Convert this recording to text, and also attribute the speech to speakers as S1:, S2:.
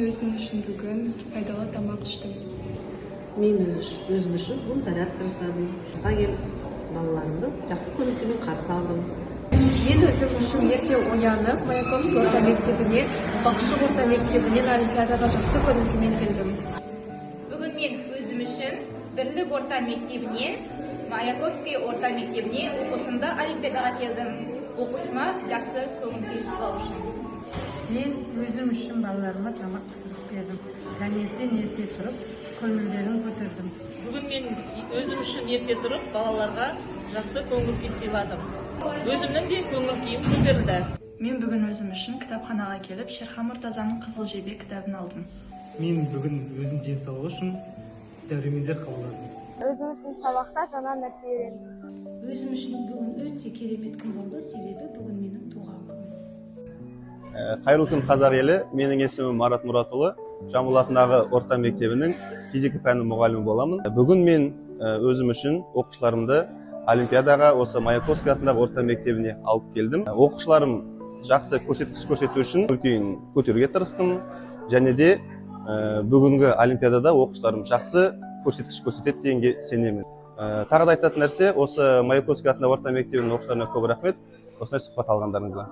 S1: Өзім үшін бүгін пайдалы тамақ іштім.
S2: Мен өзім үшін бүгін зарядка жасадым. Жасқа келіп, балаларымды жақсы көңіл қарсы алдым.
S3: Мен өзім үшін ерте оянып, Маяковский орта мектебіне, Бақшық орта мектебінен олимпиадаға жақсы көңіл келдім.
S4: Бүгін мен өзім үшін Бірлік орта мектебіне, Маяковский орта мектебіне оқушымда олимпиадаға келдім. Оқушыма жақсы көңіл сыйлау үшін.
S5: Мен өзім үшін балаларыма тамақ пісіріп бердім. Таңертең ерте тұрып, көңілдерін көтердім.
S6: Бүгін мен өзім үшін ерте тұрып, балаларға жақсы көңіл күй сыйладым. Өзімнің де көңіл күйім көтерілді.
S7: Мен бүгін өзім үшін кітапханаға келіп, Шерхан Мұртазаның Қызыл жебе кітабын алдым.
S8: Мен бүгін өзім денсаулығы үшін дәрумендер қабылдадым.
S9: Өзім үшін сабақта жаңа нәрсе үйрендім.
S10: Өзім үшін бүгін өте керемет күн болды, себебі бүгін менің туған күнім.
S11: Қайырлы күн қазақ елі, менің есімім Марат Мұратұлы, Жамбыл атындағы орта мектебінің физика пәні мұғалімі боламын. Бүгін мен өзім үшін оқушыларымды олимпиадаға осы Маяковский атындағы орта мектебіне алып келдім. Оқушыларым жақсы көрсеткіш көрсету үшін үлкен көтеруге тырыстым, және де бүгінгі олимпиадада оқушыларым жақсы көрсеткіш көрсетеді дегенге сенемін. Тағы да айтатын нәрсе, осы Маяковский атындағы орта мектебінің оқушыларына көп рахмет, осындай сұхбат алғандарыңызға.